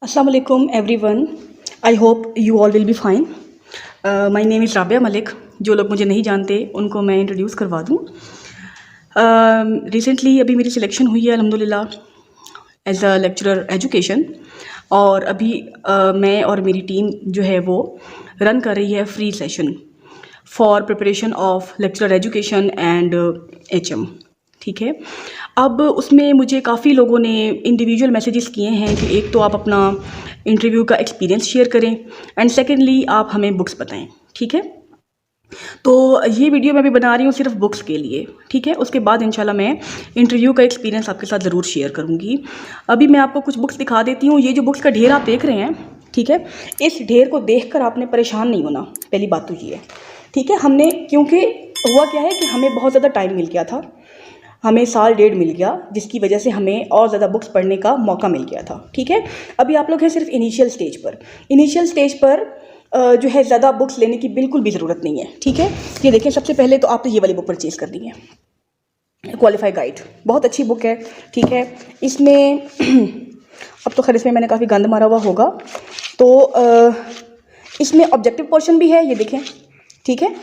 Assalamu alaikum everyone. I hope you all will be fine. My name is Rabia Malik. जो लोग मुझे नहीं जानते उनको मैं इंट्रोड्यूस करवा दूँ. रिसेंटली अभी मेरी सिलेक्शन हुई है अल्हम्दुलिल्लाह एज अ लेक्चरर एजुकेशन. और अभी मैं और मेरी टीम जो है वो रन कर रही है free session for preparation of lecturer education and HM. ठीक है. अब उसमें मुझे काफ़ी लोगों ने इंडिविजुअल मैसेजेस किए हैं कि एक तो आप अपना इंटरव्यू का एक्सपीरियंस शेयर करें एंड सेकेंडली आप हमें बुक्स बताएं. ठीक है. तो ये वीडियो मैं भी बना रही हूँ सिर्फ बुक्स के लिए. ठीक है. उसके बाद इंशाल्लाह मैं इंटरव्यू का एक्सपीरियंस आपके साथ ज़रूर शेयर करूँगी. अभी मैं आपको कुछ बुक्स दिखा देती हूँ. ये जो बुक्स का ढेर आप देख रहे हैं, ठीक है, इस ढेर को देखकर आपने परेशान नहीं होना. पहली बात तो ये है. ठीक है. हमने क्योंकि हुआ क्या है कि हमें बहुत ज़्यादा टाइम मिल गया था, हमें साल डेढ़ मिल गया, जिसकी वजह से हमें और ज़्यादा बुक्स पढ़ने का मौका मिल गया था. ठीक है. अभी आप लोग हैं सिर्फ इनिशियल स्टेज पर जो है ज़्यादा बुक्स लेने की बिल्कुल भी ज़रूरत नहीं है. ठीक है. ये देखें, सबसे पहले तो आपने ये वाली बुक परचेज़ कर दी है, क्वालिफाई गाइड. बहुत अच्छी बुक है. ठीक है. इसमें अब तो खैर इसमें मैंने काफ़ी गंद मारा हुआ होगा, तो इसमें ऑब्जेक्टिव पोर्शन भी है, ये देखें. ठीक है.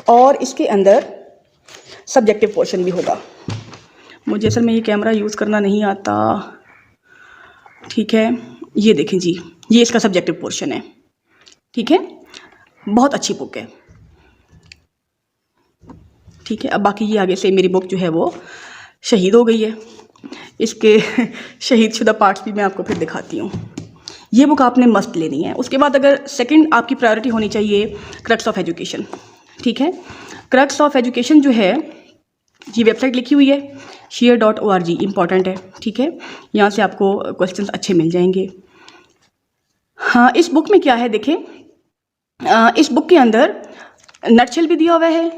और इसके अंदर सब्जेक्टिव पोर्शन भी होगा. मुझे असल में ये कैमरा यूज़ करना नहीं आता. ठीक है. ये देखें जी, ये इसका सब्जेक्टिव पोर्शन है. ठीक है. बहुत अच्छी बुक है. ठीक है. अब बाकी ये आगे से मेरी बुक जो है वो शहीद हो गई है. इसके शहीद शुदा पार्ट्स भी मैं आपको फिर दिखाती हूँ. ये बुक आपने मस्त लेनी है. उसके बाद अगर सेकंड आपकी प्रायोरिटी होनी चाहिए क्रक्स ऑफ एजुकेशन. ठीक है. क्रक्स ऑफ एजुकेशन जो है, ये वेबसाइट लिखी हुई है share.org. इम्पॉर्टेंट है. ठीक है. यहाँ से आपको क्वेश्चंस अच्छे मिल जाएंगे. हाँ, इस बुक में क्या है देखें. इस बुक के अंदर नटशेल भी दिया हुआ है,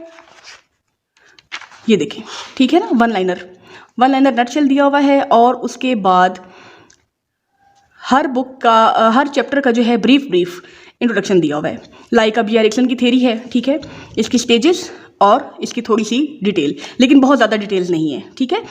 ये देखें. ठीक है ना. वन लाइनर नटशेल दिया हुआ है. और उसके बाद हर बुक का हर चैप्टर का जो है ब्रीफ इंट्रोडक्शन दिया हुआ है. लाइक अब ये एरिक्सन की थ्योरी है. ठीक है. इसकी स्टेजेस और इसकी थोड़ी सी डिटेल, लेकिन बहुत ज़्यादा डिटेल्स नहीं है. ठीक है.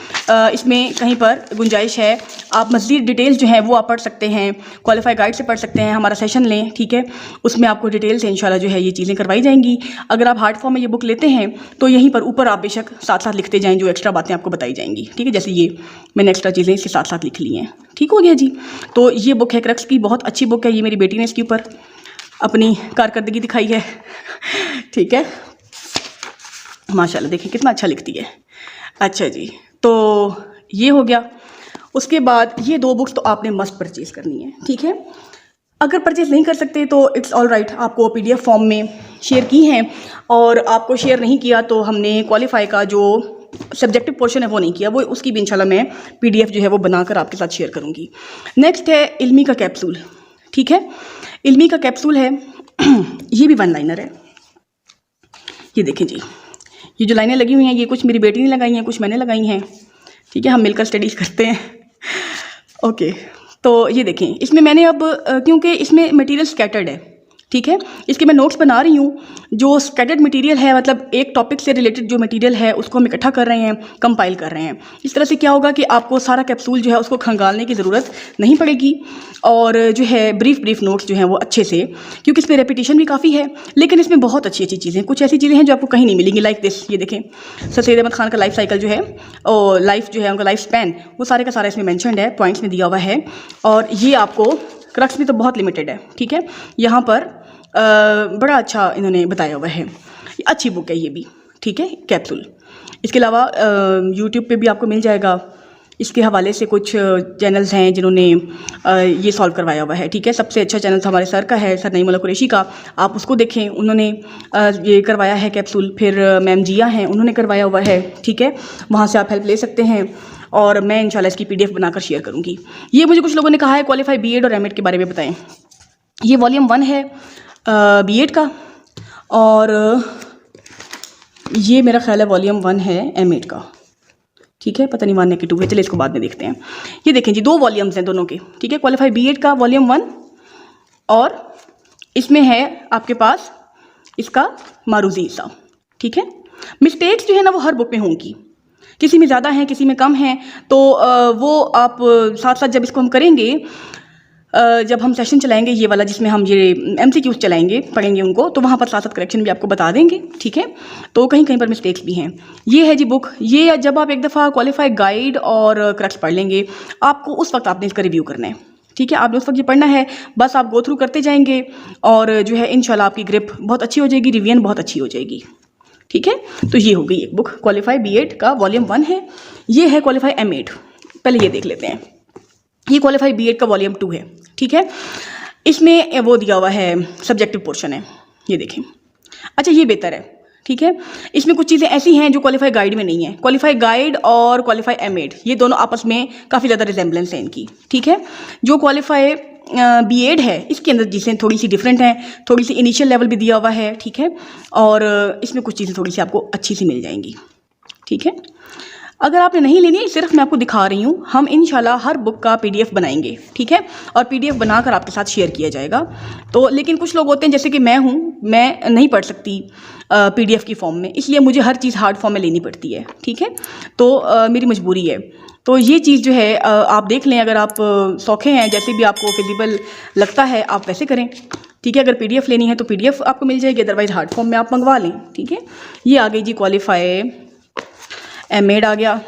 इसमें कहीं पर गुंजाइश है, आप मज़ीद डिटेल्स जो है वो आप पढ़ सकते हैं, क्वालिफाई गाइड से पढ़ सकते हैं. हमारा सेशन लें. ठीक है. उसमें आपको डिटेल से इंशाल्लाह जो है ये चीज़ें करवाई जाएंगी. अगर आप हार्ड फॉर्म में ये बुक लेते हैं तो यहीं पर ऊपर आप बेशक साथ साथ लिखते जाएँ, जो एक्स्ट्रा बातें आपको बताई जाएंगी. ठीक है. जैसे ये मैंने एक्स्ट्रा चीज़ें इसके साथ साथ लिख ली हैं. ठीक हो गया जी. तो ये बुक है क्रक्स की, बहुत अच्छी बुक है. ये मेरी बेटी ने इसके ऊपर अपनी कारकर्दगी दिखाई है. ठीक है. माशाल्लाह, देखिए कितना अच्छा लिखती है. अच्छा जी, तो ये हो गया. उसके बाद ये दो बुक्स तो आपने मस्ट परचेज़ करनी है. ठीक है. अगर परचेज़ नहीं कर सकते तो इट्स ऑल राइट, आपको PDF फॉर्म में शेयर की हैं, और आपको शेयर नहीं किया तो हमने क्वालिफाई का जो सब्जेक्टिव पोर्शन है वो नहीं किया, वो उसकी भी इंशाल्लाह मैं PDF जो है वो बनाकर आपके साथ शेयर करूँगी. नेक्स्ट है इल्मी का कैप्सूल. ठीक है. इल्मी का कैप्सूल है. ये भी वन लाइनर है. ये देखें जी, ये जो लाइनें लगी हुई हैं ये कुछ मेरी बेटी ने लगाई हैं, कुछ मैंने लगाई हैं. ठीक है. हम मिलकर स्टडीज़ करते हैं. ओके. तो ये देखें, इसमें मैंने अब क्योंकि इसमें मटेरियल स्कैटर्ड है. ठीक है. इसके मैं नोट्स बना रही हूँ. जो स्कैटर्ड मटेरियल है, मतलब एक टॉपिक से रिलेटेड जो मटेरियल है उसको हम इकट्ठा कर रहे हैं, कंपाइल कर रहे हैं. इस तरह से क्या होगा कि आपको सारा कैप्सूल जो है उसको खंगालने की ज़रूरत नहीं पड़ेगी. और जो है ब्रीफ नोट्स जो हैं वो अच्छे से, क्योंकि इस पर रेपिटेशन भी काफ़ी है, लेकिन इसमें बहुत अच्छी चीज़ें, कुछ ऐसी चीज़ें हैं जो आपको कहीं नहीं मिलेंगी. लाइक दिस, ये देखें, सर सैयद अहमद ख़ान का लाइफ साइकिल जो है, और लाइफ जो है उनका लाइफ स्पैन, वो सारे का सारा इसमें मैंशनड है, पॉइंट्स में दिया हुआ है. और ये आपको क्रक्स में तो बहुत लिमिटेड है. ठीक है. यहाँ पर बड़ा अच्छा इन्होंने बताया हुआ है. अच्छी बुक है ये भी. ठीक है. कैप्सूल. इसके अलावा यूट्यूब पे भी आपको मिल जाएगा. इसके हवाले से कुछ चैनल्स हैं जिन्होंने ये सॉल्व करवाया हुआ है. ठीक है. सबसे अच्छा चैनल हमारे सर का है, सर नईम उल्लाह कुरैशी का. आप उसको देखें, उन्होंने ये करवाया है कैप्सूल. फिर मैम जिया हैं, उन्होंने करवाया हुआ है. ठीक है. वहाँ से आप हेल्प ले सकते हैं. और मैं इंशाल्लाह इसकी PDF बनाकर शेयर करूँगी. ये मुझे कुछ लोगों ने कहा है क्वालिफाई B.Ed और M.Ed के बारे में बताएं. ये वॉल्यूम 1 है B.Ed का, और ये मेरा ख्याल है वॉल्यूम 1 है M.Ed का. ठीक है. पता नहीं 1 है कि 2 है, चलिए इसको बाद में देखते हैं. ये देखें जी, 2 वॉल्यूम्स हैं दोनों के. ठीक है. क्वालिफाई B.Ed का वॉल्यूम 1, और इसमें है आपके पास इसका मारूजी हिस्सा. ठीक है. मिस्टेक्स जो है ना वो हर बुक में होंगी, किसी में ज़्यादा हैं, किसी में कम हैं. तो वो आप साथ साथ जब इसको हम करेंगे जब हम सेशन चलाएंगे ये वाला जिसमें हम ये MCQs चलाएंगे पढ़ेंगे उनको, तो वहाँ पर साथ साथ करेक्शन भी आपको बता देंगे, ठीक है। तो कहीं कहीं पर मिस्टेक्स भी हैं। ये है जी बुक। ये जब आप एक दफ़ा क्वालिफाई गाइड और क्रक्स पढ़ लेंगे, आपको उस वक्त आपने इसका रिव्यू करना है, ठीक है। आपने उस वक्त ये पढ़ना है, बस आप गो थ्रू करते जाएंगे और जो है इंशाल्लाह आपकी ग्रिप बहुत अच्छी हो जाएगी, रिवीजन बहुत अच्छी हो जाएगी, ठीक है। तो ये हो गई एक बुक, क्वालिफाई B.Ed का वॉल्यूम 1 है। ये है क्वालिफाई M.Ed, पहले ये देख लेते हैं। ये क्वालिफाई B.Ed का वॉल्यूम 2 है, ठीक है। इसमें वो दिया हुआ है, सब्जेक्टिव पोर्शन है, ये देखें। अच्छा, ये बेहतर है, ठीक है। इसमें कुछ चीज़ें ऐसी हैं जो क्वालिफाई गाइड में नहीं है। क्वालिफाई गाइड और क्वालिफाई M.Ed ये दोनों आपस में काफ़ी ज़्यादा रिजेंबलेंस है इनकी, ठीक है। जो क्वालिफाई B.Ed है इसके अंदर चीज़ें थोड़ी सी डिफरेंट हैं, थोड़ी सी इनिशियल लेवल भी दिया हुआ है, ठीक है। और इसमें कुछ चीज़ें थोड़ी सी आपको अच्छी सी मिल जाएंगी, ठीक है। अगर आपने नहीं लेनी है, सिर्फ मैं आपको दिखा रही हूँ। हम इंशाल्लाह हर बुक का PDF बनाएंगे, ठीक है, और PDF बनाकर आपके साथ शेयर किया जाएगा। तो लेकिन कुछ लोग होते हैं जैसे कि मैं हूँ, मैं नहीं पढ़ सकती PDF की फॉर्म में, इसलिए मुझे हर चीज़ हार्ड फॉर्म में लेनी पड़ती है, ठीक है। तो मेरी मजबूरी है। तो ये चीज़ जो है आप देख लें, अगर आप सौखे हैं, जैसे भी आपको फिजिबल लगता है आप वैसे करें, ठीक है। अगर PDF लेनी है तो PDF आपको मिल जाएगी, अदरवाइज हार्ड फॉर्म में आप मंगवा लें, ठीक है। ये आ गई जी क्वालिफाई M.Ed आ गया।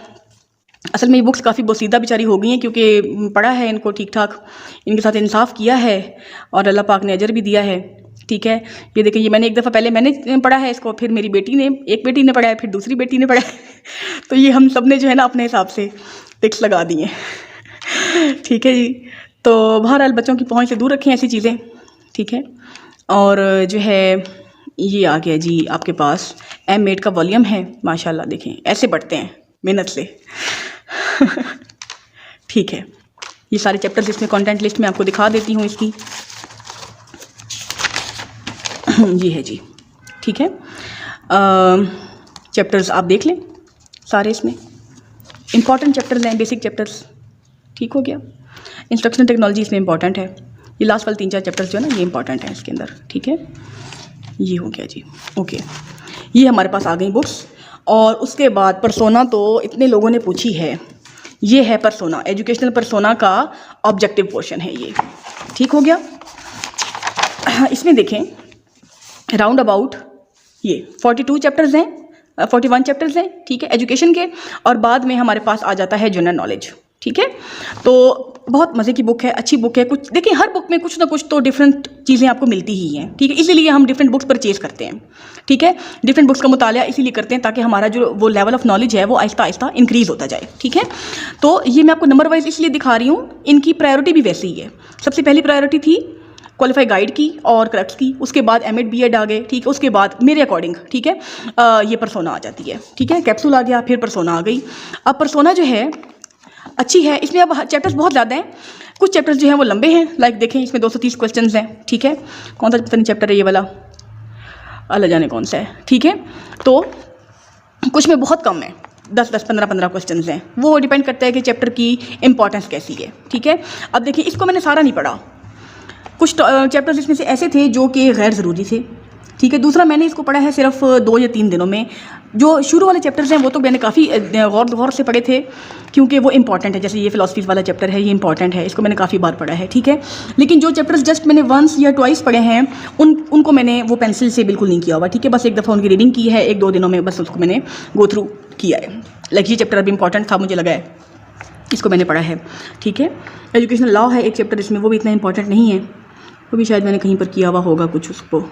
असल में ये बुक्स काफ़ी बोसीदा बेचारी हो गई हैं, क्योंकि पढ़ा है इनको ठीक ठाक, इनके साथ इंसाफ किया है और अल्लाह पाक ने अजर भी दिया है, ठीक है। ये देखिए, ये मैंने एक दफ़ा पहले मैंने पढ़ा है इसको, फिर मेरी बेटी ने, एक बेटी ने पढ़ा है, फिर दूसरी बेटी ने पढ़ा है। तो ये हम सब ने जो है ना अपने हिसाब से टिक्स लगा दिए, ठीक है जी। तो बहरहाल बच्चों की पहुँच से दूर रखें ऐसी चीज़ें, ठीक है। और जो है ये आ गया जी आपके पास M.Ed का वॉल्यूम है, माशाल्लाह देखें ऐसे बढ़ते हैं मेहनत से। ठीक है, ये सारे चैप्टर्स इसमें कंटेंट लिस्ट में आपको दिखा देती हूँ इसकी। ये है जी, ठीक है। चैप्टर्स आप देख लें सारे, इसमें इंपॉर्टेंट चैप्टर्स हैं, बेसिक चैप्टर्स, ठीक हो गया। इंस्ट्रक्शनल टेक्नोलॉजी इसमें इंपॉर्टेंट है। ये लास्ट वाले 3-4 चैप्टर्स जो है ना ये इंपॉर्टेंट है इसके अंदर, ठीक है। ये हो गया जी, ओके। ये हमारे पास आ गई बुक्स। और उसके बाद परसोना, तो इतने लोगों ने पूछी है, ये है परसोना, एजुकेशनल परसोना का ऑब्जेक्टिव पोर्शन है ये, ठीक हो गया। इसमें देखें राउंड अबाउट ये 42 चैप्टर्स हैं, 41 चैप्टर्स हैं, ठीक है, एजुकेशन के। और बाद में हमारे पास आ जाता है जनरल नॉलेज, ठीक है। तो बहुत मज़े की बुक है, अच्छी बुक है। कुछ देखिए, हर बुक में कुछ ना कुछ तो डिफरेंट चीज़ें आपको मिलती ही हैं, ठीक है। इसीलिए हम डिफरेंट बुक्स परचेज़ करते हैं, ठीक है। डिफरेंट बुक्स का मुतालिया इसीलिए करते हैं ताकि हमारा जो वो लेवल ऑफ नॉलेज है वो आहिस्ता आहिस्ता इंक्रीज़ होता जाए, ठीक है। तो ये मैं आपको नंबर वाइज इसलिए दिखा रही हूँ, इनकी प्रायोरिटी भी वैसे ही है। सबसे पहली प्रायोरिटी थी क्वालिफाई गाइड की और क्रक्स की, उसके बाद M.Ed B.Ed आ गए, ठीक है। उसके बाद मेरे अकॉर्डिंग, ठीक है, ये परसोना आ जाती है, ठीक है। कैप्सूल आ गया, फिर परसोना आ गई। अब परसोना जो है अच्छी है, इसमें अब चैप्टर्स बहुत ज़्यादा हैं। कुछ चैप्टर्स जो हैं वो लंबे हैं, लाइक देखें इसमें 230 क्वेश्चंस हैं, ठीक है। कौन सा पता नहीं चैप्टर है ये वाला, अल्लाह जाने कौन सा है, ठीक है। तो कुछ में बहुत कम है, 10-10, 15-15 क्वेश्चंस हैं। वो डिपेंड करता है कि चैप्टर की इंपॉर्टेंस कैसी है, ठीक है। अब देखिए, इसको मैंने सारा नहीं पढ़ा, कुछ चैप्टर्स इसमें से ऐसे थे जो कि गैर ज़रूरी थे, ठीक है। दूसरा मैंने इसको पढ़ा है सिर्फ 2 या 3 दिनों में। जो शुरू वाले चैप्टर्स हैं वो तो मैंने काफ़ी गौर से पढ़े थे, क्योंकि वो इंपॉर्टेंट है। जैसे ये फिलॉसफीज़ वाला चैप्टर है, ये इंपॉर्टेंट है, इसको मैंने काफ़ी बार पढ़ा है, ठीक है। लेकिन जो चैप्टर्स जस्ट मैंने वंस या ट्वाइस पढ़े हैं उनको मैंने वो पेंसिल से बिल्कुल नहीं किया हुआ, ठीक है। बस एक दफ़ा उनकी रीडिंग की है 1-2 दिनों में, बस उसको मैंने गो थ्रू किया है। लाइक ये चैप्टर अभी इंपॉर्टेंट था, मुझे लगा है, इसको मैंने पढ़ा है, ठीक है। एजुकेशनल लॉ है एक चैप्टर, इसमें वो भी इतना इंपॉर्टेंट नहीं है, वो भी शायद मैंने कहीं पर किया हुआ होगा कुछ उसको,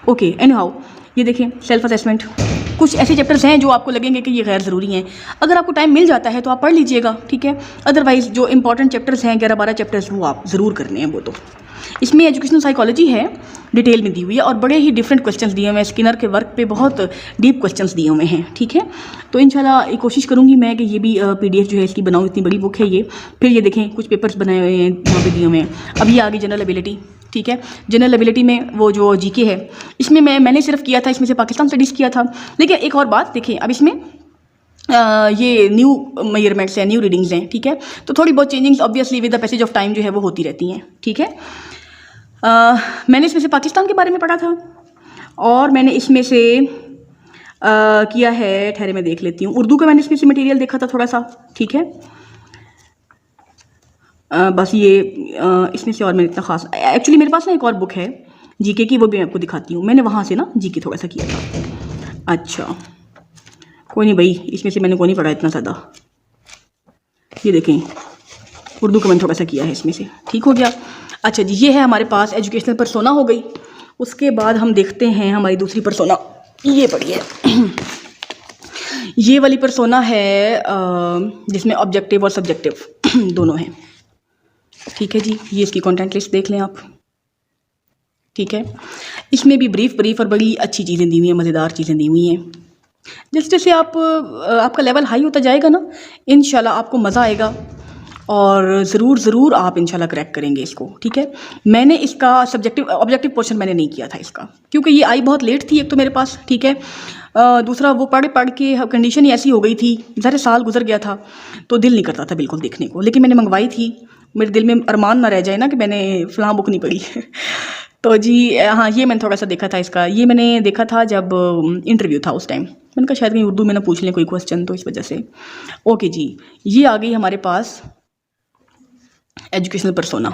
ओके। एनी हाउ, ये देखें सेल्फ असेसमेंट, कुछ ऐसे चैप्टर्स हैं जो आपको लगेंगे कि ये गैर ज़रूरी हैं। अगर आपको टाइम मिल जाता है तो आप पढ़ लीजिएगा, ठीक है। अदरवाइज़ जो इंपॉर्टेंट चैप्टर्स हैं 11-12 चैप्टर्स वो आप ज़रूर करने हैं। वो तो इसमें एजुकेशनल साइकोलॉजी है, डिटेल में दी हुई है, और बड़े ही डिफरेंट क्वेश्चंस दिए हुए हैं। स्किनर के वर्क पे बहुत डीप क्वेश्चंस दिए हुए हैं, ठीक है। तो इंशाल्लाह कोशिश करूँगी मैं कि ये भी PDF जो है इसकी बनाऊँ, इतनी बड़ी बुक है ये। फिर ये देखें कुछ पेपर्स बनाए हुए हैं वहाँ पे दिए हुए हैं। अब ये आगे जनरल एबिलिटी, ठीक है। जनरल एबिलिटी में वो जो GK है, इसमें मैंने सिर्फ किया था, इसमें से पाकिस्तान स्टडीज़ किया था। लेकिन एक और बात देखिए, अब इसमें ये न्यू मेजरमेंट्स हैं, न्यू रीडिंग्स हैं, ठीक है। तो थोड़ी बहुत changings obviously with the passage of time जो है वो होती रहती हैं, ठीक है। मैंने इसमें से पाकिस्तान के बारे में पढ़ा था, और मैंने इसमें से किया है, ठहरे मैं देख लेती हूँ, उर्दू का मैंने इसमें से मटेरियल देखा था थोड़ा सा, ठीक है। बस ये इसमें से और मेरे इतना ख़ास एक्चुअली मेरे पास ना एक और बुक है जीके की, वो भी मैं आपको दिखाती हूँ। मैंने वहाँ से ना जीके थोड़ा सा किया था। अच्छा कोई नहीं भाई, इसमें से मैंने कोई नहीं पढ़ा इतना ज़्यादा। ये देखें उर्दू का मैंने थोड़ा सा किया है इसमें से, ठीक हो गया। अच्छा जी, ये है हमारे पास एजुकेशनल परसोना हो गई। उसके बाद हम देखते हैं हमारी दूसरी परसोना, ये पढ़िए। ये वाली परसोना है जिसमें ऑब्जेक्टिव और सब्जेक्टिव दोनों हैं, ठीक है जी। ये इसकी कंटेंट लिस्ट देख लें आप, ठीक है। इसमें भी ब्रीफ और बड़ी अच्छी चीज़ें दी हुई हैं, मज़ेदार चीज़ें दी हुई हैं। जैसे जैसे आपका लेवल हाई होता जाएगा ना, इंशाल्लाह आपको मज़ा आएगा और ज़रूर आप इंशाल्लाह क्रैक करेंगे इसको, ठीक है। मैंने इसका ऑब्जेक्टिव पोर्शन मैंने नहीं किया था इसका, क्योंकि ये आई बहुत लेट थी एक तो मेरे पास, ठीक है। दूसरा वो पढ़ के कंडीशन ही ऐसी हो गई थी, ज़रा साल गुजर गया था तो दिल नहीं करता था बिल्कुल देखने को, लेकिन मैंने मंगवाई थी। मेरे दिल में अरमान ना रह जाए ना कि मैंने फ़लाँ बुक नहीं पढ़ी। तो जी हाँ, ये मैंने थोड़ा सा देखा था इसका। ये मैंने देखा था जब इंटरव्यू था उस टाइम, मैंने कहा शायद कहीं उर्दू में ना पूछ लें कोई क्वेश्चन, तो इस वजह से। ओके जी, ये आ गई हमारे पास एजुकेशनल परसोना,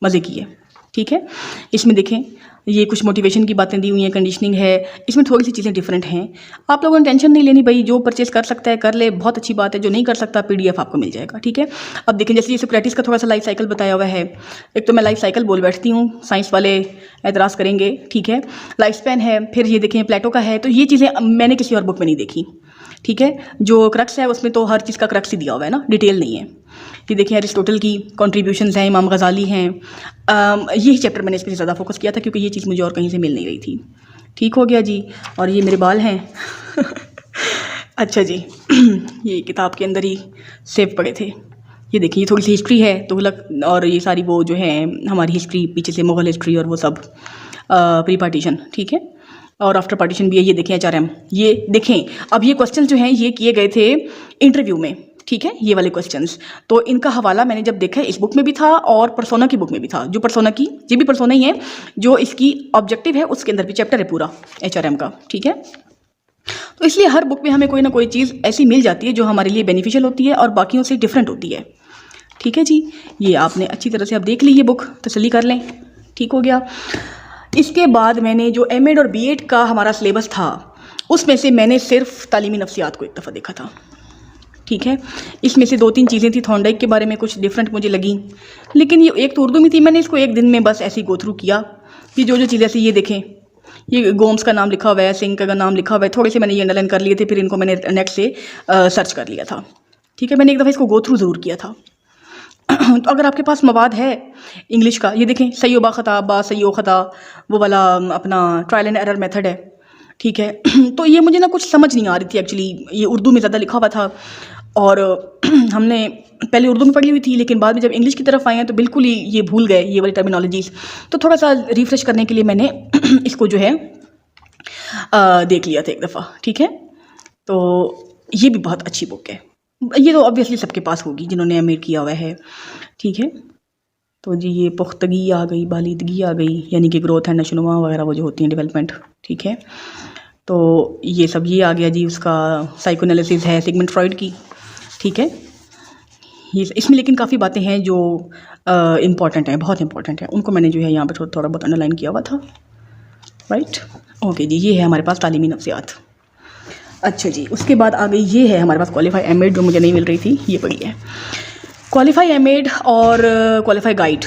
मज़े की है, ठीक है। इसमें देखें ये कुछ मोटिवेशन की बातें दी हुई हैं, कंडीशनिंग है, इसमें थोड़ी सी चीज़ें डिफरेंट हैं। आप लोगों ने टेंशन नहीं लेनी भाई, जो परचेज़ कर सकता है कर ले, बहुत अच्छी बात है। जो नहीं कर सकता PDF आपको मिल जाएगा, ठीक है। अब देखें जैसे ये सोक्रेटिस का थोड़ा सा लाइफ साइकिल बताया हुआ है। एक तो मैं लाइफ साइकिल बोल बैठती हूँ, साइंस वाले एतराज़ करेंगे, ठीक है। लाइफ स्पैन है, फिर ये देखें प्लेटो का है। तो ये चीज़ें मैंने किसी और बुक में नहीं देखी, ठीक है। जो क्रक्स है उसमें तो हर चीज़ का क्रक्स ही दिया हुआ है ना, डिटेल नहीं है। कि देखिए अरिस्टोटल की कॉन्ट्रीब्यूशंस हैं, इमाम गज़ाली हैं। यही चैप्टर मैंने इस पर ज़्यादा फोकस किया था क्योंकि ये चीज़ मुझे और कहीं से मिल नहीं रही थी, ठीक हो गया जी। और ये मेरे बाल हैं। अच्छा जी, ये किताब के अंदर ही सेव पड़े थे। ये देखिए ये थोड़ी सी हिस्ट्री है तुगलक, और ये सारी वो जो है हमारी हिस्ट्री पीछे से, मुग़ल हिस्ट्री और वो सब प्री पार्टीशन, ठीक है। और आफ्टर पार्टीशन भी है। ये देखें HRM, ये देखें। अब ये क्वेश्चन जो हैं ये किए गए थे इंटरव्यू में, ठीक है, ये वाले क्वेश्चंस। तो इनका हवाला मैंने जब देखा इस बुक में भी था और परसोना की बुक में भी था। जो परसोना की, ये भी परसोना ही है, जो इसकी ऑब्जेक्टिव है उसके अंदर भी चैप्टर है पूरा HRM का, ठीक है। तो इसलिए हर बुक में हमें कोई ना कोई चीज़ ऐसी मिल जाती है जो हमारे लिए बेनिफिशियल होती है और बाकियों से डिफरेंट होती है, ठीक है जी। ये आपने अच्छी तरह से अब देख ली ये बुक, तसल्ली कर लें, ठीक हो गया। इसके बाद मैंने जो M.Ed और B.Ed का हमारा सिलेबस था उसमें से मैंने सिर्फ तालीमी नफ्सियात को एक दफ़ा देखा था, ठीक है। इसमें से 2-3 चीज़ें थी थॉर्नडाइक के बारे में, कुछ डिफरेंट मुझे लगी, लेकिन ये एक तो उर्दू में थी। मैंने इसको एक दिन में बस ऐसे ही गो थ्रू किया कि जो चीज़ें ऐसी, ये देखें ये गोम्स का नाम लिखा हुआ है, सिंह का नाम लिखा हुआ है, थोड़े से मैंने ये अंडरलाइन कर लिए थे, फिर इनको मैंने नेट से सर्च कर लिया था, ठीक है। मैंने एक दफ़ा इसको गो थ्रू ज़रूर किया था। तो अगर आपके पास मवाद है इंग्लिश का, ये देखें सय्योबा ख़ता बा सय्यो ख़ता, वो वाला अपना ट्रायल एंड एरर मेथड है, ठीक है। तो ये मुझे ना कुछ समझ नहीं आ रही थी एक्चुअली, ये उर्दू में ज़्यादा लिखा हुआ था और हमने पहले उर्दू में पढ़ी हुई थी, लेकिन बाद में जब इंग्लिश की तरफ आए हैं तो बिल्कुल ही ये भूल गए ये वाली टर्मिनोलॉजीज़। तो थोड़ा सा रिफ़्रेश करने के लिए मैंने इसको जो है देख लिया था एक दफ़ा, ठीक है। तो ये भी बहुत अच्छी बुक है, ये तो ऑब्वियसली सबके पास होगी जिन्होंने M.Ed किया हुआ है, ठीक है। तो जी ये पुख्तगी आ गई, बालिदगी आ गई, यानी कि ग्रोथ एंड नशोनुमा वगैरह वो जो होती हैं, डेवलपमेंट, ठीक है। तो ये सब ये आ गया जी। उसका साइकोएनालिसिस है सिगमंड फ्रॉइड की, ठीक है। ये इसमें लेकिन काफ़ी बातें हैं जो इम्पॉर्टेंट हैं, बहुत इंपॉर्टेंट हैं, उनको मैंने जो है यहाँ पर थोड़ा बहुत अंडरलाइन किया हुआ था, राइट। ओके जी, ये है हमारे पास तालीमी नफ्सियात। अच्छा जी, उसके बाद आ गई ये है हमारे पास क्वालिफाई M.Ed, जो मुझे नहीं मिल रही थी, ये पड़ी है। क्वालिफाई M.Ed और क्वालिफाई गाइड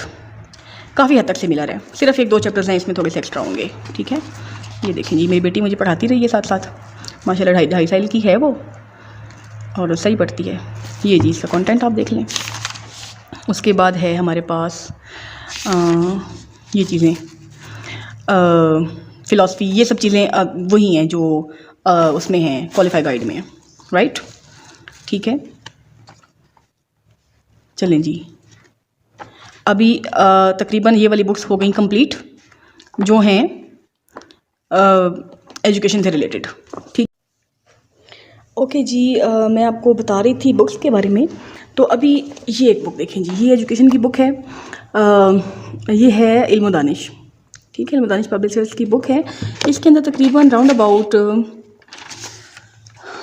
काफ़ी हद तक सिमिलर है, सिर्फ 1-2 चैप्टर्स हैं इसमें थोड़े से एक्स्ट्रा होंगे, ठीक है। ये देखें जी, मेरी बेटी मुझे पढ़ाती रही है साथ साथ, माशाल्लाह 2.5 साल की है वो और सही पढ़ती है। ये जी इसका कंटेंट आप देख लें। उसके बाद है हमारे पास ये चीज़ें फ़िलासफ़ी, ये सब चीज़ें वही हैं जो उसमें हैं क्वालिफाई गाइड में, राइट, ठीक है। चलें जी, अभी तकरीबन ये वाली बुक्स हो गई कंप्लीट जो हैं एजुकेशन से रिलेटेड, ठीक। ओके जी, मैं आपको बता रही थी बुक्स के बारे में। तो अभी ये एक बुक देखें जी, ये एजुकेशन की बुक है, ये है इल्म दानिश, ठीक है। इल्म दानिश पब्लिशर्स की बुक है। इसके अंदर तकरीबन राउंड अबाउट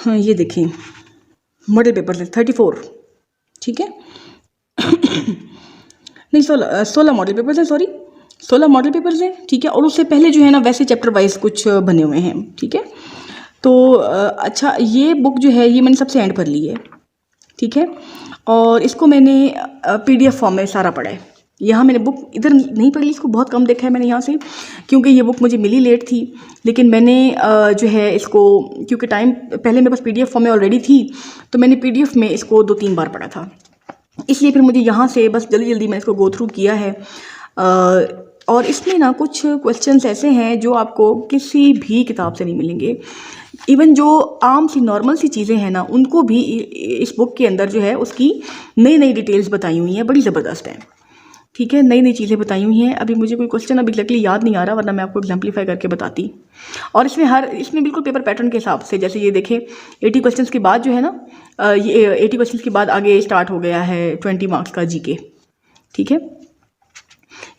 ये देखें मॉडल पेपर 34, ठीक है। नहीं 16 मॉडल पेपर्स हैं, सॉरी 16 मॉडल पेपर्स हैं, ठीक है। और उससे पहले जो है ना वैसे चैप्टर वाइज कुछ बने हुए हैं, ठीक है। तो अच्छा, ये बुक जो है ये मैंने सबसे एंड पर ली है, ठीक है। और इसको मैंने PDF फॉर्म में सारा पढ़ा है। यहाँ मैंने बुक इधर नहीं पढ़ी, इसको बहुत कम देखा है मैंने यहाँ से, क्योंकि ये बुक मुझे मिली लेट थी। लेकिन मैंने जो है इसको, क्योंकि टाइम पहले मेरे पास PDF फॉर्म में ऑलरेडी थी, तो मैंने PDF में इसको 2-3 बार पढ़ा था, इसलिए फिर मुझे यहाँ से बस जल्दी जल्दी मैंने इसको गो थ्रू किया है। और इसमें ना कुछ क्वेश्चंस ऐसे हैं जो आपको किसी भी किताब से नहीं मिलेंगे। इवन जो आम सी नॉर्मल सी चीज़ें हैं ना, उनको भी इस बुक के अंदर जो है उसकी नई नई डिटेल्स बताई हुई हैं, बड़ी ज़बरदस्त है, ठीक है। नई नई चीज़ें बताई हुई हैं। अभी मुझे कोई क्वेश्चन अभी एग्जैक्टली याद नहीं आ रहा, वरना मैं आपको एग्जाम्पलीफाई करके बताती। और इसमें बिल्कुल पेपर पैटर्न के हिसाब से, जैसे ये देखें 80 क्वेश्चंस के बाद जो है ना, ये 80 क्वेश्चंस के बाद आगे स्टार्ट हो गया है 20 मार्क्स का GK, ठीक है।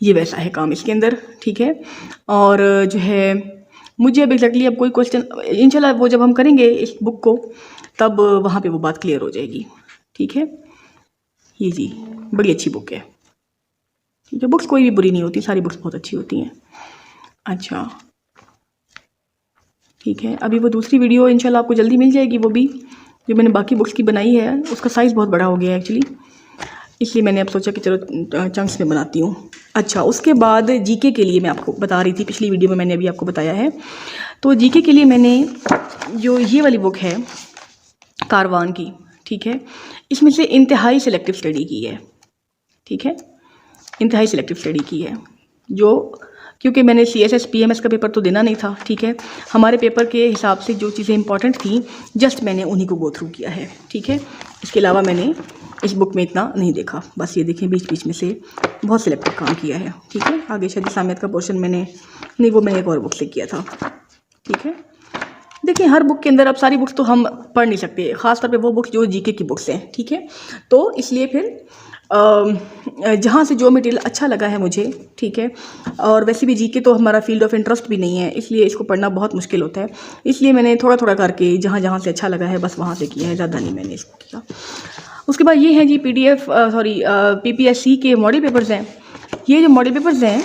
ये वैसा है काम इसके अंदर, ठीक है। और जो है मुझे अब एग्जैक्टली अब कोई क्वेश्चन, इंशाल्लाह वो जब हम करेंगे इस बुक को, तब वहाँ पे वो बात क्लियर हो जाएगी, ठीक है। ये जी बड़ी अच्छी बुक है, ठीक है। बुक्स कोई भी बुरी नहीं होती, सारी बुक्स बहुत अच्छी होती हैं। अच्छा, ठीक है। अभी वो दूसरी वीडियो इंशाल्लाह आपको जल्दी मिल जाएगी, वो भी जो मैंने बाकी बुक्स की बनाई है, उसका साइज़ बहुत बड़ा हो गया है एक्चुअली, इसलिए मैंने अब सोचा कि चलो चंक्स में बनाती हूँ। अच्छा, उसके बाद GK के लिए मैं आपको बता रही थी, पिछली वीडियो में मैंने अभी आपको बताया है। तो GK के लिए मैंने जो ये वाली बुक है कारवान की, ठीक है, इसमें से इंतहाई सिलेक्टिव स्टडी की है, ठीक है। इंतहाई सिलेक्टिव स्टडी की है, जो क्योंकि मैंने CSS PMS का पेपर तो देना नहीं था, ठीक है। हमारे पेपर के हिसाब से जो चीज़ें इंपॉर्टेंट थी जस्ट मैंने उन्हीं को गो थ्रू किया है, ठीक है। इसके अलावा मैंने इस बुक में इतना नहीं देखा, बस ये देखें बीच बीच में से बहुत सिलेक्टिव काम किया है, ठीक है। आगे शायद सामियत का पोर्शन मैंने नहीं, वो मैंने एक और बुक से किया था, ठीक है। देखिए हर बुक के अंदर, अब सारी बुक्स तो हम पढ़ नहीं सकते, ख़ासतौर पे वो बुक्स जो GK की बुक्स हैं, ठीक है। तो इसलिए फिर जहाँ से जो मटेरियल अच्छा लगा है मुझे, ठीक है। और वैसे भी GK तो हमारा फील्ड ऑफ इंटरेस्ट भी नहीं है, इसलिए इसको पढ़ना बहुत मुश्किल होता है, इसलिए मैंने थोड़ा थोड़ा करके जहाँ जहाँ से अच्छा लगा है बस वहाँ से किया है, ज़्यादा नहीं मैंने इसको किया। उसके बाद ये है जी PPSC के मॉडल पेपर्स हैं। ये जो मॉडल पेपर्स हैं,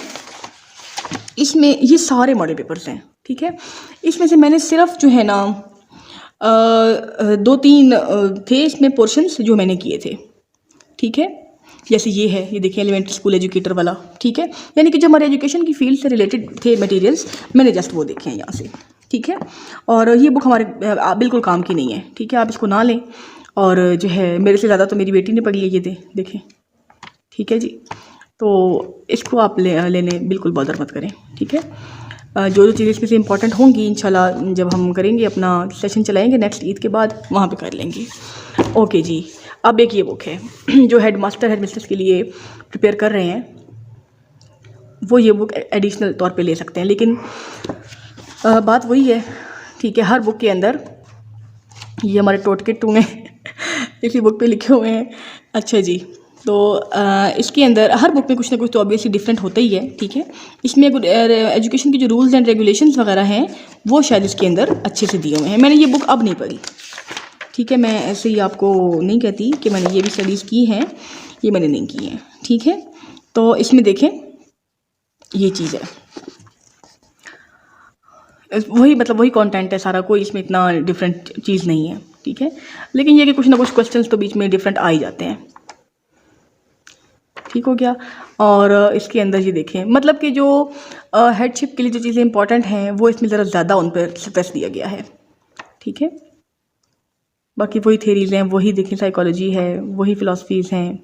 इसमें ये सारे मॉडल पेपर्स हैं, ठीक है। इसमें से मैंने सिर्फ जो है ना 2-3 थे इसमें पोर्शंस जो मैंने किए थे, ठीक है। जैसे ये है, ये देखिए एलिमेंट्री स्कूल एजुकेटर वाला, ठीक है। यानी कि जो हमारे एजुकेशन की फील्ड से रिलेटेड थे मटेरियल्स, मैंने जस्ट वो देखे हैं यहाँ से, ठीक है। और ये बुक हमारे बिल्कुल काम की नहीं है, ठीक है। आप इसको ना लें, और जो है मेरे से ज़्यादा तो मेरी बेटी ने पढ़ी है, ये देखें, ठीक है जी। तो इसको आप लेने बिल्कुल बॉदर मत करें, ठीक है। जो चीज़ें इसमें से इंपॉर्टेंट होंगी इंशाल्लाह जब हम करेंगे अपना सेशन चलाएंगे नेक्स्ट ईद के बाद, वहाँ पे कर लेंगे। ओके जी। अब एक ये बुक है जो हेड मिस्ट्रेस के लिए प्रिपेयर कर रहे हैं, वो ये बुक एडिशनल तौर पे ले सकते हैं, लेकिन बात वही है, ठीक है। हर बुक के अंदर ये हमारे टोटके टूंगे इसी बुक पे लिखे हुए हैं। अच्छा जी, तो इसके अंदर हर बुक में कुछ ना कुछ तो ऑब्वियसली डिफरेंट होता ही है, ठीक है। इसमें एजुकेशन के जो रूल्स एंड रेगुलेशंस वगैरह हैं वो शायद इसके अंदर अच्छे से दिए हुए हैं। मैंने ये बुक अब नहीं पढ़ी, ठीक है। मैं ऐसे ही आपको नहीं कहती कि मैंने ये भी स्टडीज़ की हैं, ये मैंने नहीं की हैं, ठीक है। तो इसमें देखें ये चीज़ है, वही कंटेंट है सारा, कोई इसमें इतना डिफरेंट चीज़ नहीं है, ठीक है। लेकिन ये कि कुछ ना कुछ क्वेश्चंस तो बीच में डिफरेंट आ ही जाते हैं, ठीक हो गया। और इसके अंदर ये देखें, मतलब कि जो हेडशिप के लिए जो चीज़ें इंपॉर्टेंट हैं वो इसमें ज़रा ज़्यादा उन पर स्ट्रेस दिया गया है, ठीक है। बाकी वही थेरीज़ हैं, वही देखें साइकोलॉजी है, वही फ़िलासफ़ीज़ हैं,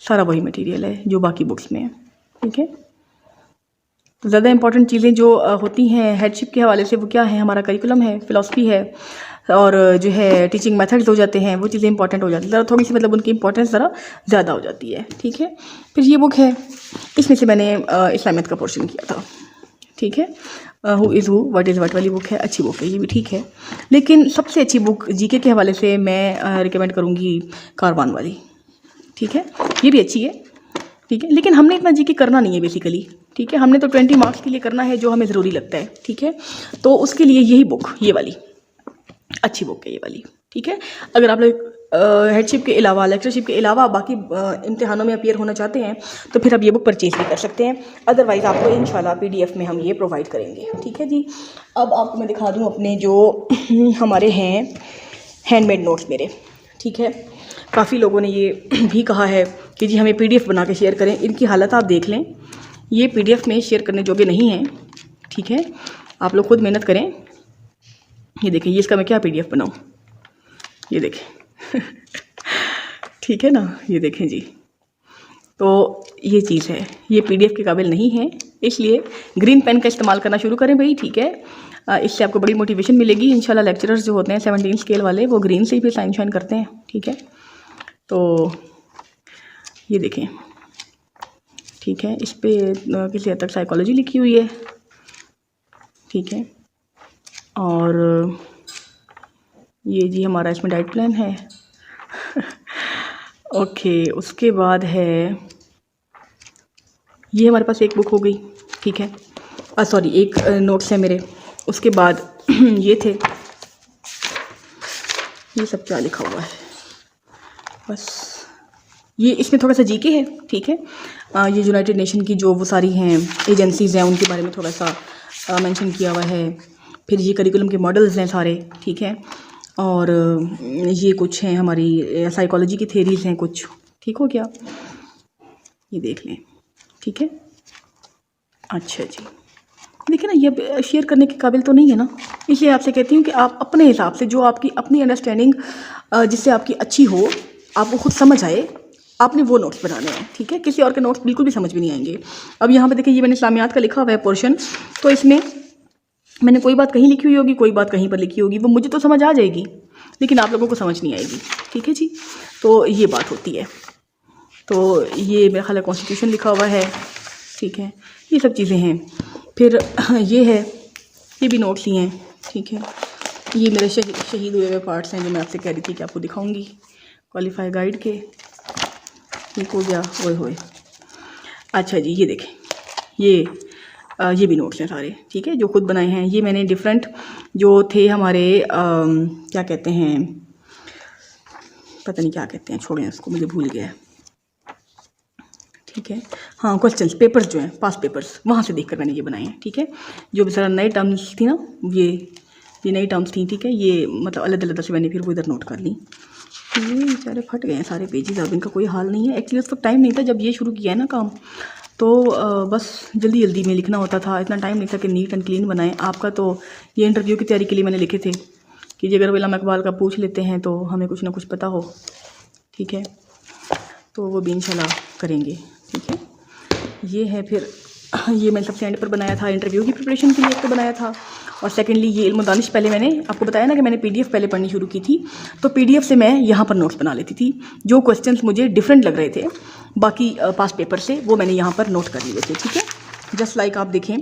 सारा वही मटेरियल है जो बाकी बुक्स में है, ठीक है। तो ज़्यादा इंपॉर्टेंट चीज़ें जो होती हैं हेडशिप के हवाले से वो क्या है, हमारा करिकुलम है, फ़िलासफ़ी है, और जो है टीचिंग मेथड्स हो जाते हैं, वो चीज़ें इंपॉर्टेंट हो जाती है, ज़रा थोड़ी सी मतलब उनकी इंपॉर्टेंस ज़रा ज़्यादा हो जाती है, ठीक है। फिर ये बुक है, इसमें से मैंने इस्लामियत का पोर्शन किया था, ठीक है। Who is who, what is what वाली बुक है, अच्छी बुक है, ये भी ठीक है। लेकिन सबसे अच्छी बुक GK के हवाले से मैं रिकमेंड करूँगी कारवान वाली, ठीक है। ये भी अच्छी है, ठीक है। लेकिन हमने इतना GK करना नहीं है बेसिकली, ठीक है। हमने तो 20 मार्क्स के लिए करना है जो हमें ज़रूरी लगता है, ठीक है। तो उसके लिए यही बुक, ये वाली अच्छी बुक है, ये वाली, ठीक है। अगर आप लोग हेडशिप के अलावा, लेक्चरशिप के अलावा बाकी इम्तिहानों में अपीयर होना चाहते हैं तो फिर आप ये बुक परचेज़ भी कर सकते हैं। अदरवाइज़ आपको इंशाल्लाह PDF में हम ये प्रोवाइड करेंगे। ठीक है जी। अब आपको मैं दिखा दूँ अपने जो हमारे हैं हैंडमेड नोट्स मेरे। ठीक है, काफ़ी लोगों ने ये भी कहा है कि जी हमें PDF बना के शेयर करें। इनकी हालत आप देख लें, ये PDF में शेयर करने जोगे नहीं हैं। ठीक है, आप लोग खुद मेहनत करें। ये देखें, ये इसका मैं क्या PDF बनाऊँ, ये देखें ठीक है ना, ये देखें जी। तो ये चीज़ है, ये PDF के काबिल नहीं है, इसलिए ग्रीन पेन का इस्तेमाल करना शुरू करें भाई। ठीक है, इससे आपको बड़ी मोटिवेशन मिलेगी इंशाल्लाह। लेक्चरर्स जो होते हैं 17 स्केल वाले, वो ग्रीन से ही फिर साइन शाइन करते हैं। ठीक है, तो ये देखें। ठीक है, इस पर किसी हद तक साइकोलॉजी लिखी हुई है। ठीक है, और ये जी हमारा इसमें डाइट प्लान है ओके, उसके बाद है ये हमारे पास एक बुक हो गई। ठीक है, सॉरी एक नोट्स है मेरे। उसके बाद ये थे, ये सब क्या लिखा हुआ है, बस ये इसमें थोड़ा सा जीके है। ठीक है, ये यूनाइटेड नेशन की जो वो सारी हैं एजेंसीज़ हैं उनके बारे में थोड़ा सा मेंशन किया हुआ है। फिर ये करिकुलम के मॉडल्स हैं सारे। ठीक है, और ये कुछ हैं हमारी साइकोलॉजी की थेरीज़ हैं कुछ। ठीक हो गया, ये देख लें। ठीक है, अच्छा जी। देखिए ना, ये शेयर करने के काबिल तो नहीं है ना, इसलिए आपसे कहती हूँ कि आप अपने हिसाब से, जो आपकी अपनी अंडरस्टैंडिंग जिससे आपकी अच्छी हो, आपको खुद समझ आए, आपने वो नोट्स बनाने हैं। ठीक है, किसी और के नोट्स बिल्कुल भी समझ भी नहीं आएंगे। अब यहाँ पे देखिए, ये मैंने इस्लामियात का लिखा हुआ है पोर्शन, तो इसमें मैंने कोई बात कहीं लिखी हुई होगी, कोई बात कहीं पर लिखी होगी, वो मुझे तो समझ आ जाएगी लेकिन आप लोगों को समझ नहीं आएगी। ठीक है जी, तो ये बात होती है। तो ये मेरा ख्याल है कॉन्स्टिट्यूशन लिखा हुआ है। ठीक है, ये सब चीज़ें हैं। फिर ये है, ये भी नोट्स ही हैं। ठीक है, ये मेरे शहीद हुए हुए पार्ट्स हैं जो मैं आपसे कह रही थी कि आपको दिखाऊंगी, क्वालिफाई गाइड के। ठीक हो गया, ओए होए। अच्छा जी, ये देखें, ये भी नोट्स हैं सारे। ठीक है, जो खुद बनाए हैं। ये मैंने डिफरेंट जो थे हमारे क्या कहते हैं, पता नहीं क्या कहते हैं, छोड़ें उसको, मुझे भूल गया है। ठीक है, हाँ, क्वेश्चंस पेपर्स जो हैं, पास पेपर्स, वहाँ से देखकर मैंने ये बनाए हैं। ठीक है, जो ज़रा नए टर्म्स थी ना, ये नई टर्म्स थी। ठीक है, ये मतलब अलग से मैंने फिर वो इधर नोट कर ली। ये बेचारे फट गए हैं सारे पेजेस, अब इनका कोई हाल नहीं है। एक्चुअली उस वक्त टाइम नहीं था जब ये शुरू किया है ना काम, तो बस जल्दी में लिखना होता था, इतना टाइम नहीं था कि नीट एंड क्लीन बनाएं। आपका तो ये इंटरव्यू की तैयारी के लिए मैंने लिखे थे कि जी अगर अल्लामा इकबाल का पूछ लेते हैं तो हमें कुछ ना कुछ पता हो। ठीक है, तो वो भी इंशाल्लाह करेंगे। ठीक है, ये है। फिर ये मैंने सबसे एंड पर बनाया था, इंटरव्यू की प्रिपरेशन के लिए एक तो बनाया था, और सेकेंडली ये इल्म दानिश, पहले मैंने आपको बताया ना कि मैंने PDF पहले पढ़नी शुरू की थी, तो PDF से मैं यहाँ पर नोट्स बना लेती थी। जो क्वेश्चंस मुझे डिफरेंट लग रहे थे बाकी पास पेपर से, वो मैंने यहाँ पर नोट कर लिए थे। ठीक है, जस्ट लाइक आप देखें,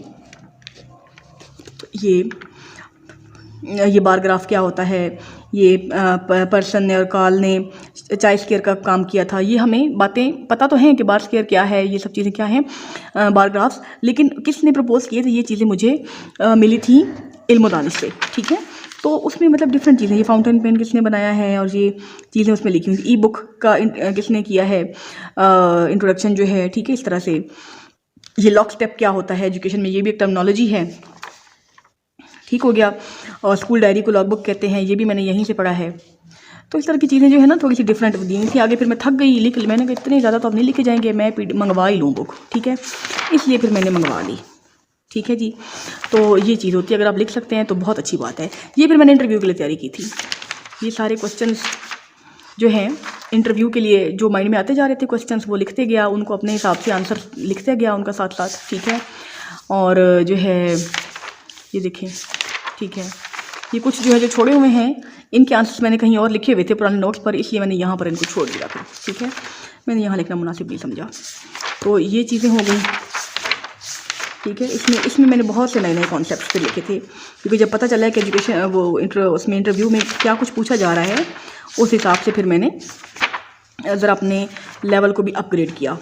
ये बार ग्राफ क्या होता है, ये पर्सन ने और काल ने चाय स्क्वायर का काम किया था। ये हमें बातें पता तो हैं कि बार स्क्वायर क्या है, ये सब चीज़ें क्या हैं, बार ग्राफ्स, लेकिन किसने प्रपोज किए थे ये चीज़ें मुझे मिली थी इल्म दानिश से। ठीक है, तो उसमें मतलब डिफरेंट चीज़ें, ये फाउंटेन पेन किसने बनाया है और ये चीज़ें उसमें लिखी हुई। ई बुक का किसने किया है, इंट्रोडक्शन जो है। ठीक है, इस तरह से ये लॉक स्टेप क्या होता है एजुकेशन में, ये भी एक टर्मिनोलॉजी है। ठीक हो गया, और स्कूल डायरी को लॉग बुक कहते हैं, ये भी मैंने यहीं से पढ़ा है। तो इस तरह की चीज़ें जो है ना थोड़ी सी डिफरेंट दी हुई थी। आगे फिर मैं थक गई, मैंने कहा इतने ज़्यादा तो अब नहीं लिखे जाएंगे, मैं मंगवा ही लूँ बुक। ठीक है, इसलिए फिर मैंने मंगवा ली। ठीक है जी, तो ये चीज़ होती है, अगर आप लिख सकते हैं तो बहुत अच्छी बात है। ये फिर मैंने इंटरव्यू के लिए तैयारी की थी। ये सारे क्वेश्चंस जो हैं इंटरव्यू के लिए जो माइंड में आते जा रहे थे क्वेश्चंस, वो लिखते गया, उनको अपने हिसाब से आंसर लिखते गया उनका साथ साथ। ठीक है, और जो है ये देखें। ठीक है, ये कुछ जो है जो छोड़े हुए हैं, इनके आंसर्स मैंने कहीं और लिखे हुए थे पुराने नोट्स पर, इसलिए मैंने यहाँ पर इनको छोड़ दिया था। ठीक है, मैंने यहाँ लिखना मुनासिब नहीं समझा, तो ये चीज़ें हो गई। ठीक है, इसमें मैंने बहुत से नए कॉन्सेप्ट्स फिर लिखे थे, क्योंकि जब पता चला है कि एजुकेशन उसमें इंटरव्यू में क्या कुछ पूछा जा रहा है, उस हिसाब से फिर मैंने ज़रा अपने लेवल को भी अपग्रेड किया।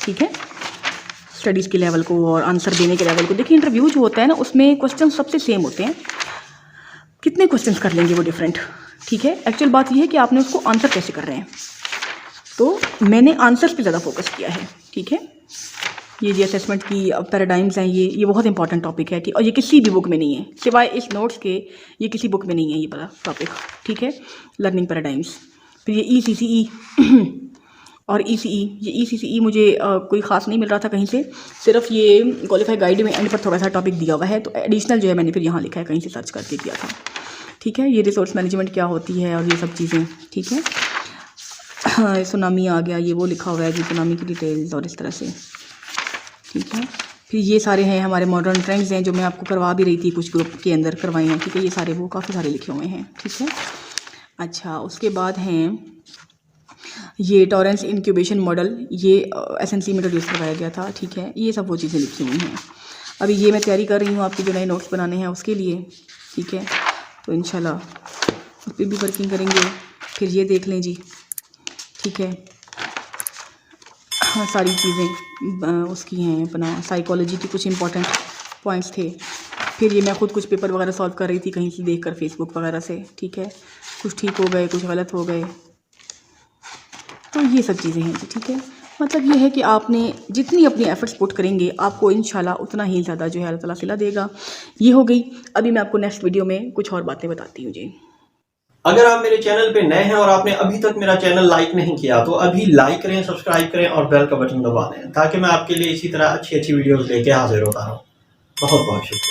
ठीक है, स्टडीज़ के लेवल को और आंसर देने के लेवल को। देखिए, इंटरव्यू जो होता है ना, उसमें क्वेश्चन सबसे सेम होते हैं, कितने क्वेश्चंस कर लेंगे वो डिफरेंट। ठीक है। एक्चुअल बात ये है कि आपने उसको आंसर कैसे कर रहे हैं, तो मैंने आंसर्स पे ज़्यादा फोकस किया है, ठीक है। ये जी असेसमेंट की पैराडाइम्स हैं, ये बहुत इंपॉर्टेंट टॉपिक है, ठीक। और ये किसी भी बुक में नहीं है सिवाय इस नोट्स के, ये किसी बुक में नहीं है ये वाला टॉपिक, ठीक है। Learning paradigms. फिर ये ECCE और ECE, ये ECCE मुझे कोई ख़ास नहीं मिल रहा था कहीं से, सिर्फ ये क्वालिफाई गाइड में एंड पर थोड़ा सा टॉपिक दिया हुआ है, तो एडिशनल जो है मैंने फिर यहाँ लिखा है, कहीं से सर्च करके किया था, ठीक है। ये रिसोर्स मैनेजमेंट क्या होती है और ये सब चीज़ें, ठीक है। हाँ, सुनामी आ गया, ये वो लिखा हुआ है जी, सुनामी की डिटेल्स और इस तरह से, ठीक है। फिर ये सारे हैं हमारे मॉडर्न ट्रेंड्स हैं जो मैं आपको करवा भी रही थी, कुछ ग्रुप के अंदर करवाए हैं, ठीक है। ये सारे वो काफ़ी सारे लिखे हुए हैं, ठीक है। अच्छा, उसके बाद हैं ये टॉरेंस इंक्यूबेशन मॉडल, ये SNC में इंट्रोड्यूस करवाया गया था, ठीक है। ये सब वो चीज़ें लिखी हुई हैं। अभी ये मैं तैयारी कर रही हूँ आपके जो नए नोट्स बनाने हैं उसके लिए, ठीक है। तो इंशाल्लाह उस पर भी वर्किंग करेंगे। फिर ये देख लें जी, ठीक है। हाँ, सारी चीज़ें उसकी हैं, अपना साइकोलॉजी की कुछ इंपॉर्टेंट पॉइंट्स थे। फिर ये मैं खुद कुछ पेपर वगैरह सॉल्व कर रही थी कहीं से देखकर, फेसबुक वगैरह से, ठीक है। कुछ ठीक हो गए, कुछ गलत हो गए, तो ये सब चीज़ें हैं जी, ठीक है। मतलब ये है कि आपने जितनी अपनी एफर्ट्स पुट करेंगे आपको इंशाल्लाह उतना ही ज़्यादा जो है अल्लाह ताला सिला देगा। ये हो गई। अभी मैं आपको नेक्स्ट वीडियो में कुछ और बातें बताती हूँ जी। अगर आप मेरे चैनल पे नए हैं और आपने अभी तक मेरा चैनल लाइक नहीं किया तो अभी लाइक करें, सब्सक्राइब करें और बेल का बटन दबा दें, ताकि मैं आपके लिए इसी तरह अच्छी अच्छी वीडियोस लेके हाजिर होता रहूँ। बहुत बहुत शुक्रिया।